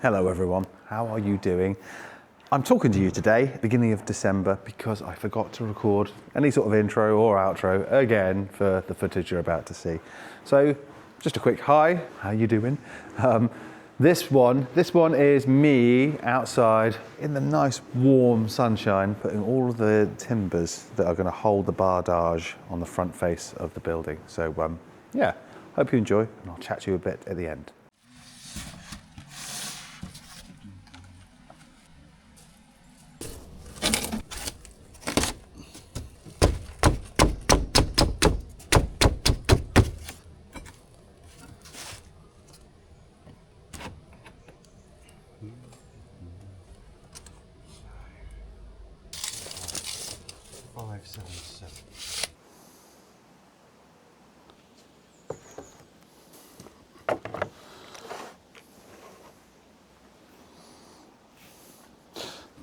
Hello everyone, how are you doing? I'm talking to you today, beginning of December, because I forgot to record any sort of intro or outro again for the footage you're about to see. So just a quick hi, how you doing? This one is me outside in the nice warm sunshine, putting all of the timbers that are going to hold the bardage on the front face of the building. So yeah, hope you enjoy, and I'll chat to you a bit at the end.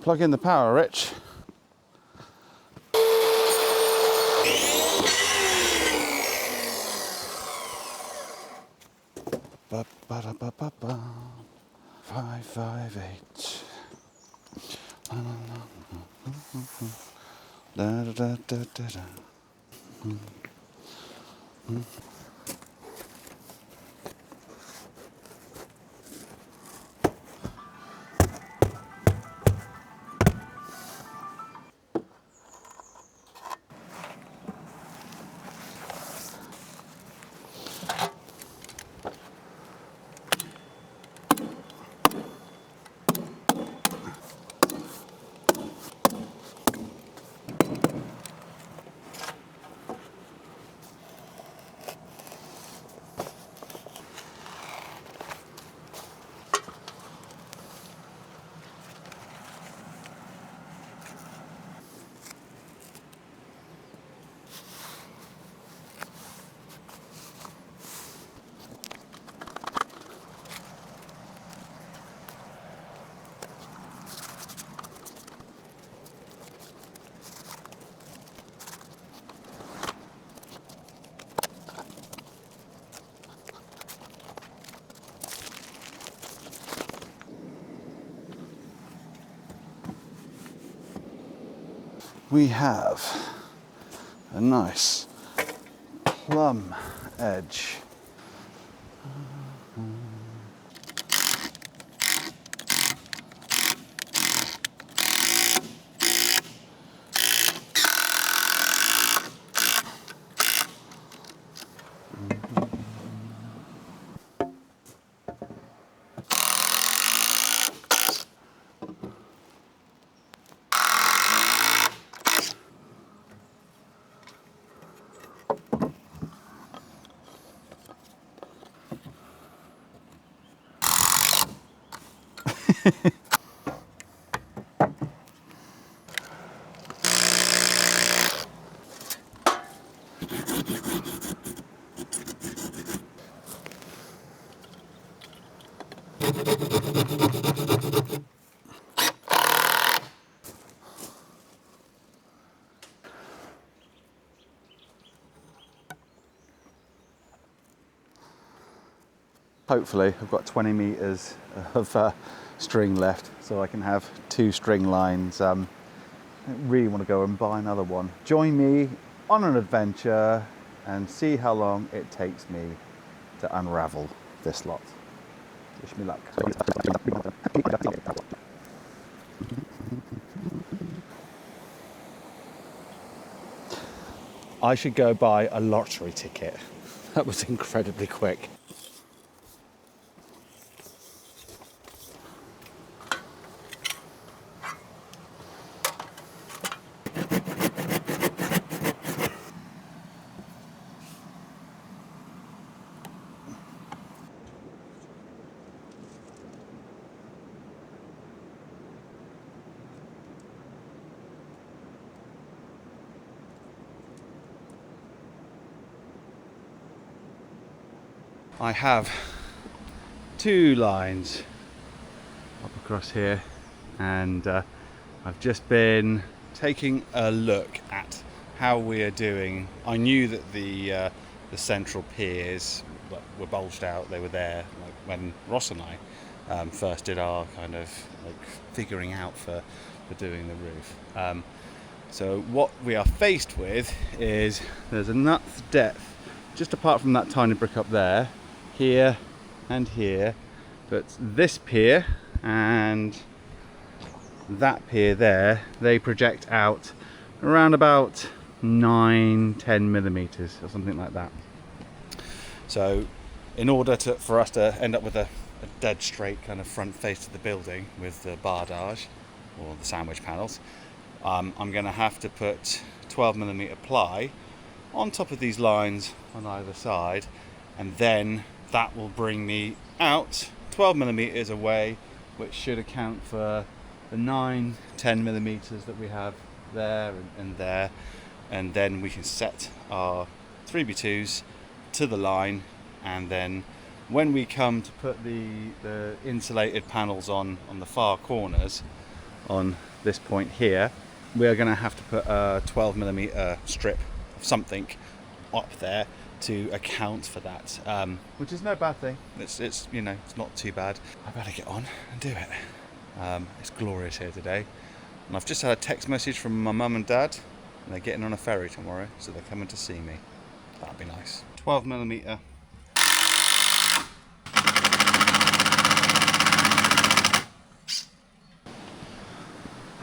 Plug in the power, Rich. Ba ba da ba ba ba. 558. Da da da da da da. We have a nice plumb edge. Hopefully I've got 20 meters of string left, so I can have 2 string lines. I really want to go and buy another one. Join me on an adventure and see how long it takes me to unravel this lot. Wish me luck. I should go buy a lottery ticket. That was incredibly quick. I have 2 lines up across here, and I've just been taking a look at how we are doing. I knew that the central piers were bulged out, they were there like when Ross and I first did our kind of like figuring out for doing the roof. So what we are faced with is there's enough depth just apart from that tiny brick up there, here and here, but this pier and that pier there, they project out around about 9-10 millimeters or something like that. So in order for us to end up with a dead straight kind of front face to the building with the bardage or the sandwich panels, I'm going to have to put 12mm ply on top of these lines on either side, and then that will bring me out 12mm away, which should account for the 9-10 millimeters that we have there and there, and then we can set our 3x2s to the line, and then when we come to put the insulated panels on the far corners on this point here, we're going to have to put a 12mm strip of something up there to account for that, which is no bad thing. It's you know, it's not too bad. I better get on and do it. It's glorious here today, and I've just had a text message from my mum and dad, and they're getting on a ferry tomorrow, so they're coming to see me. That'd be nice. 12mm.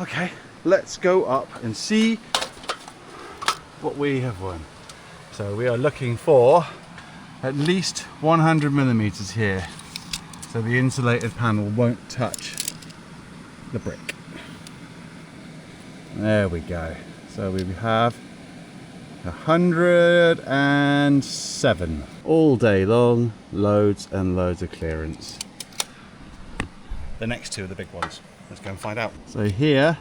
Okay, let's go up and see what we have won. So we are looking for at least 100mm here, so the insulated panel won't touch the brick. There we go. So we have 107 all day long, loads and loads of clearance. The next two are the big ones. Let's go and find out. So here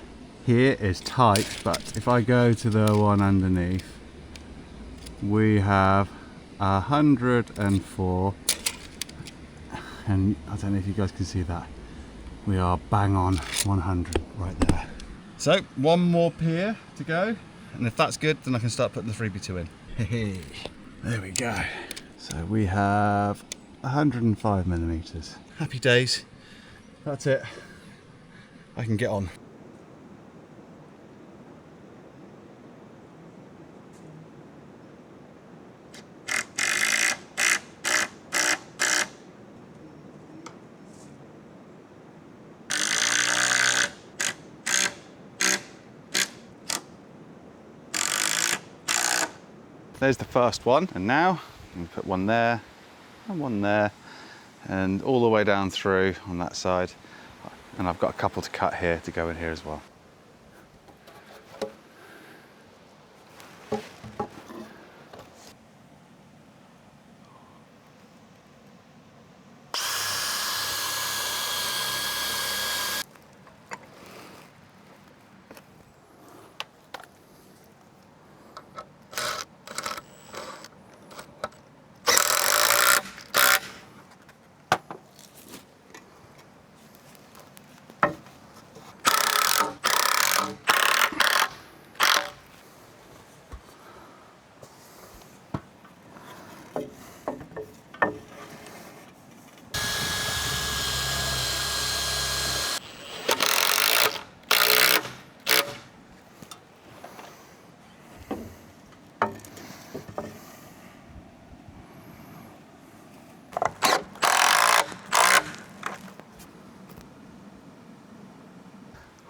is tight, but if I go to the one underneath, we have 104, and I don't know if you guys can see that. We are bang on 100 right there. So one more pier to go, and if that's good, then I can start putting the 3x2 in. Hey, there we go. So we have 105mm. Happy days. That's it. I can get on. There's the first one, and now I'm put one there and one there and all the way down through on that side, and I've got a couple to cut here to go in here as well.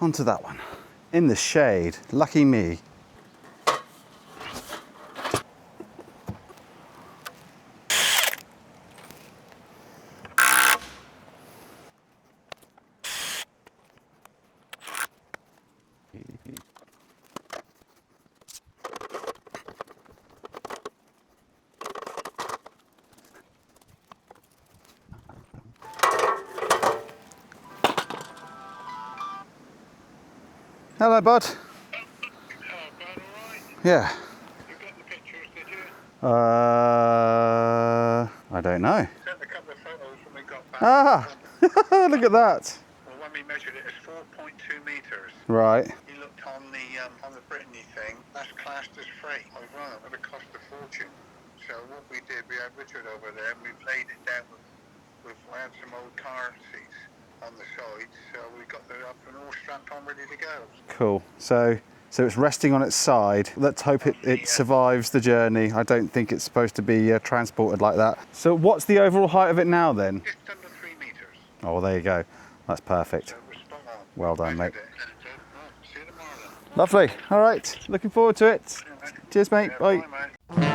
Onto that one. In the shade, lucky me. Hello, bud. Hello, bud, all right? Yeah. You got the pictures, did you? I don't know. Sent a couple of photos when we got back. Ah, look at that. Well, when we measured it, it's 4.2 metres. Right. He looked on the Brittany thing. That's classed as freight. I was wrong. It would have cost a fortune. So what we did, we had Richard over there, and we laid it down with We had some old car seats on the side, so we got it up and all strapped on, ready to go. Cool. So it's resting on its side. Let's hope it survives the journey. I don't think it's supposed to be transported like that. So what's the overall height of it now then? Just under 3 meters. Oh, well, there you go. That's perfect. So we're spot on. Well done, mate. See you tomorrow then. Lovely. All right. Looking forward to it. Cheers, mate. Yeah, Bye. bye, mate.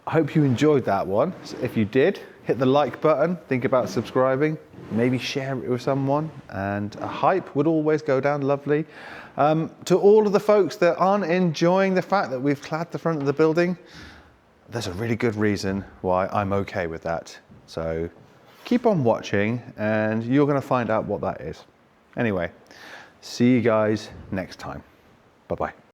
I hope you enjoyed that one. So if you did, hit the like button, think about subscribing, maybe share it with someone, and a hype would always go down lovely. To all of the folks that aren't enjoying the fact that we've clad the front of the building, there's a really good reason why I'm okay with that. So keep on watching and you're going to find out what that is. Anyway, see you guys next time. Bye-bye.